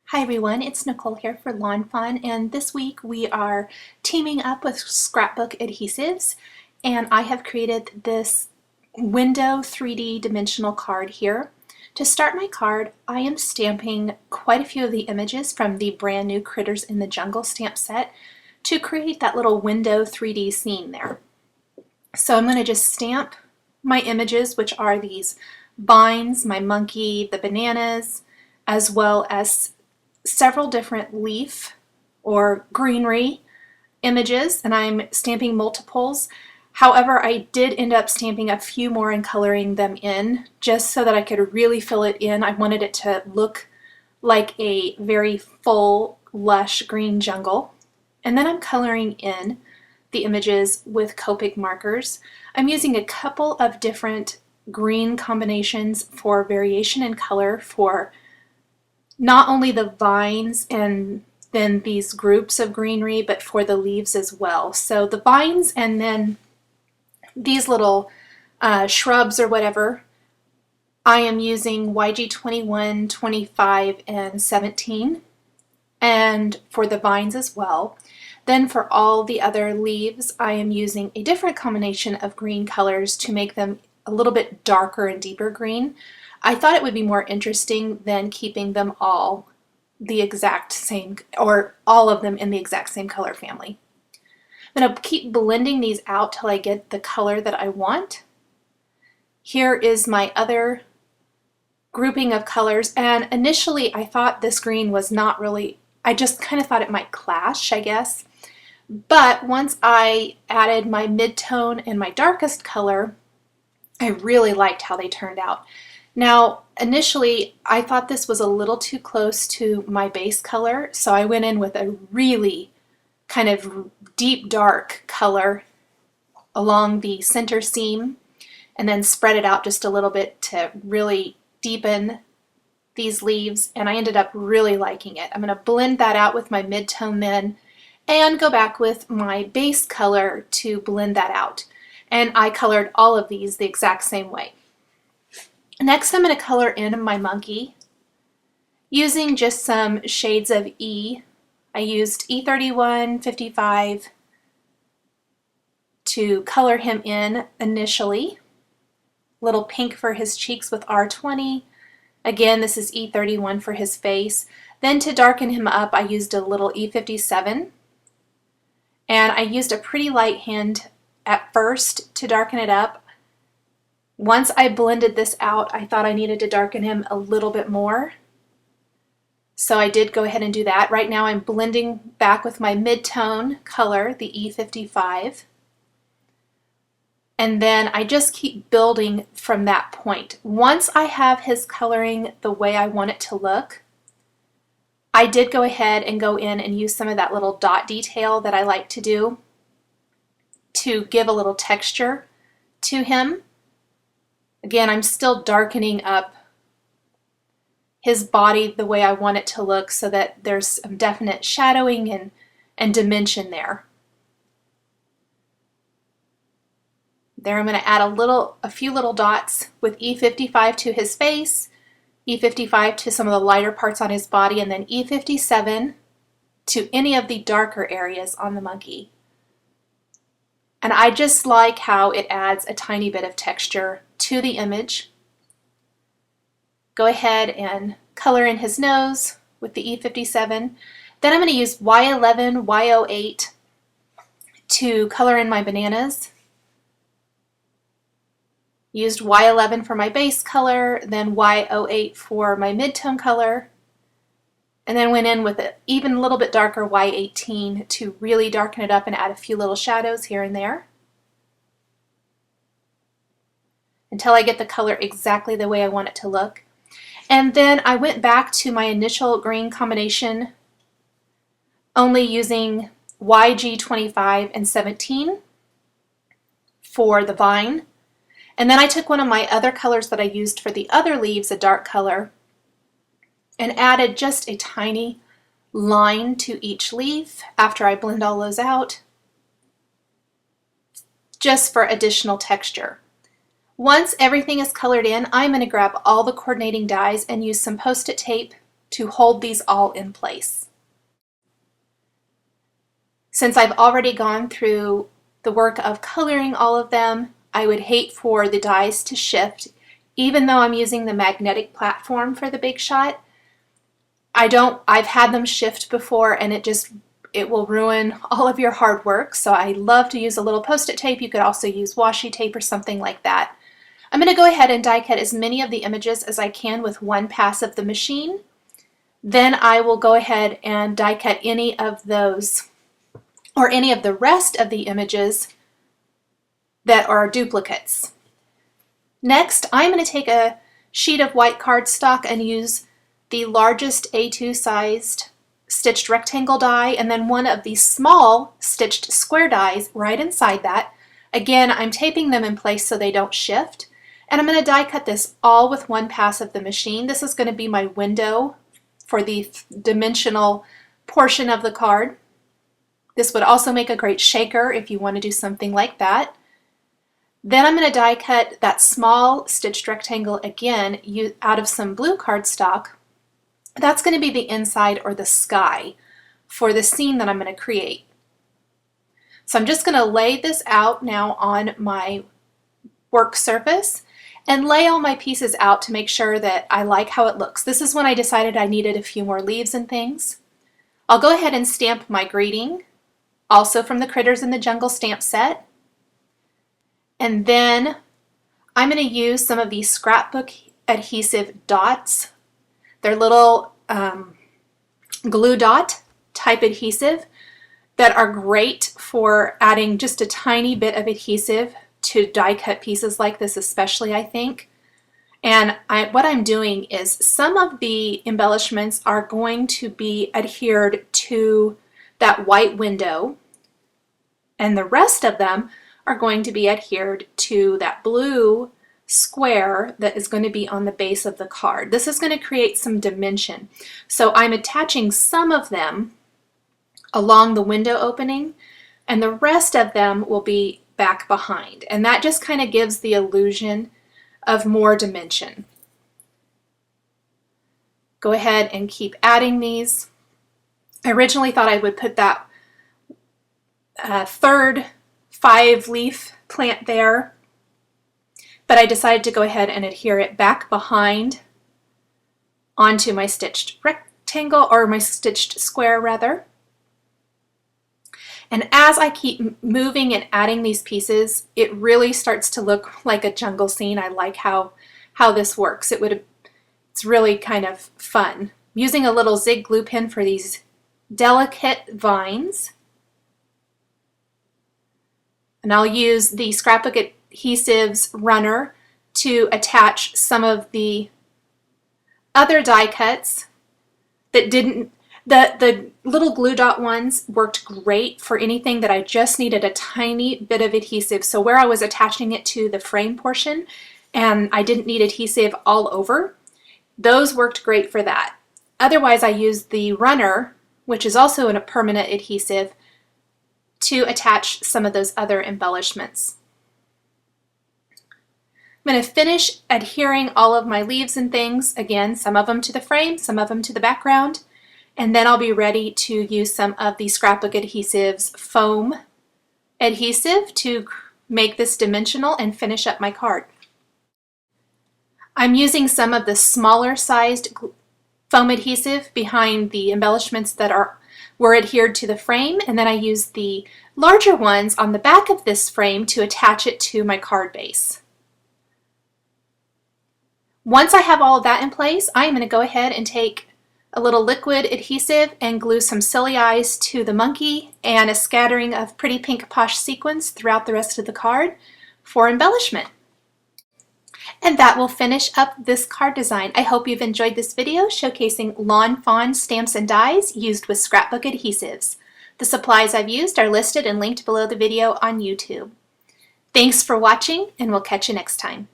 Hi everyone, it's Nicole here for Lawn Fawn, and this week we are teaming up with Scrapbook Adhesives, and I have created this window 3D dimensional card here. To start my card, I am stamping quite a few of the images from the brand new Critters in the Jungle stamp set to create that little window 3D scene there. So I'm going to just stamp my images, which are these vines, my monkey, the bananas, as well as several different leaf or greenery images, and I'm stamping multiples. However, I did end up stamping a few more and coloring them in just so that I could really fill it in. I wanted it to look like a very full, lush green jungle. And then I'm coloring in the images with Copic markers. I'm using a couple of different green combinations for variation in color for not only the vines and then these groups of greenery, but for the leaves as well. So the vines and then these little shrubs or whatever, I am using YG 21, 25, and 17. And for the vines as well. Then for all the other leaves, I am using a different combination of green colors to make them a little bit darker and deeper green. I thought it would be more interesting than keeping them all the exact same, or all of them in the exact same color family. I'm going to keep blending these out till I get the color that I want. Here is my other grouping of colors, and initially I thought this green was not really, I just kind of thought it might clash, I guess. But once I added my mid-tone and my darkest color, I really liked how they turned out. Now, initially, I thought this was a little too close to my base color, so I went in with a really kind of deep dark color along the center seam and then spread it out just a little bit to really deepen these leaves, and I ended up really liking it. I'm going to blend that out with my mid-tone then and go back with my base color to blend that out. And I colored all of these the exact same way. Next, I'm going to color in my monkey using just some shades of E. I used E31, 55 to color him in initially. Little pink for his cheeks with R20. Again, this is E31 for his face. Then to darken him up, I used a little E57. And I used a pretty light hand at first to darken it up. Once I blended this out, I thought I needed to darken him a little bit more. So I did go ahead and do that. Right now I'm blending back with my mid-tone color, the E55. And then I just keep building from that point. Once I have his coloring the way I want it to look, I did go ahead and go in and use some of that little dot detail that I like to do to give a little texture to him. Again, I'm still darkening up his body the way I want it to look so that there's some definite shadowing and dimension there. There I'm going to add a few little dots with E55 to his face, E55 to some of the lighter parts on his body, and then E57 to any of the darker areas on the monkey. And I just like how it adds a tiny bit of texture to the image. Go ahead and color in his nose with the E57. Then I'm going to use Y11, Y08 to color in my bananas. Used Y11 for my base color, then Y08 for my mid-tone color, and then went in with an even a little bit darker Y18 to really darken it up and add a few little shadows here and there until I get the color exactly the way I want it to look. And then I went back to my initial green combination, only using YG 25 and 17 for the vine. And then I took one of my other colors that I used for the other leaves, a dark color, and added just a tiny line to each leaf after I blend all those out, just for additional texture. Once everything is colored in, I'm going to grab all the coordinating dies and use some Post-it tape to hold these all in place. Since I've already gone through the work of coloring all of them, I would hate for the dies to shift. Even though I'm using the magnetic platform for the Big Shot, I've had them shift before, and it will ruin all of your hard work. So I love to use a little Post-it tape. You could also use washi tape or something like that. I'm going to go ahead and die cut as many of the images as I can with one pass of the machine. Then I will go ahead and die cut any of those or any of the rest of the images that are duplicates. Next, I'm going to take a sheet of white cardstock and use the largest A2 sized stitched rectangle die and then one of the small stitched square dies right inside that. Again, I'm taping them in place so they don't shift. And I'm going to die cut this all with one pass of the machine. This is going to be my window for the dimensional portion of the card. This would also make a great shaker if you want to do something like that. Then I'm going to die cut that small stitched rectangle again out of some blue cardstock. That's going to be the inside or the sky for the scene that I'm going to create. So I'm just going to lay this out now on my work surface and lay all my pieces out to make sure that I like how it looks. This is when I decided I needed a few more leaves and things. I'll go ahead and stamp my greeting, also from the Critters in the Jungle stamp set. And then I'm going to use some of these Scrapbook Adhesive dots. They're little glue dot type adhesive that are great for adding just a tiny bit of adhesive to die cut pieces like this, especially, I think. And what I'm doing is some of the embellishments are going to be adhered to that white window, and the rest of them are going to be adhered to that blue square that is going to be on the base of the card. This is going to create some dimension. So I'm attaching some of them along the window opening, and the rest of them will be back behind. And that just kind of gives the illusion of more dimension. Go ahead and keep adding these. I originally thought I would put that third 5-leaf plant there, but I decided to go ahead and adhere it back behind onto my stitched rectangle, or my stitched square rather. And as I keep moving and adding these pieces, it really starts to look like a jungle scene. I like how this works. It's really kind of fun. I'm using a little zig glue pin for these delicate vines. And I'll use the Scrapbook Adhesives runner to attach some of the other die cuts that didn't. The little glue dot ones worked great for anything that I just needed a tiny bit of adhesive. So where I was attaching it to the frame portion and I didn't need adhesive all over, those worked great for that. Otherwise, I used the runner, which is also a permanent adhesive, to attach some of those other embellishments. I'm going to finish adhering all of my leaves and things, again, some of them to the frame, some of them to the background, and then I'll be ready to use some of the Scrapbook Adhesives foam adhesive to make this dimensional and finish up my card. I'm using some of the smaller sized foam adhesive behind the embellishments that were adhered to the frame, and then I use the larger ones on the back of this frame to attach it to my card base. Once I have all of that in place, I'm going to go ahead and take a little liquid adhesive and glue some silly eyes to the monkey and a scattering of pretty pink posh sequins throughout the rest of the card for embellishment. And that will finish up this card design. I hope you've enjoyed this video showcasing Lawn Fawn stamps and dies used with Scrapbook Adhesives. The supplies I've used are listed and linked below the video on YouTube. Thanks for watching, and we'll catch you next time.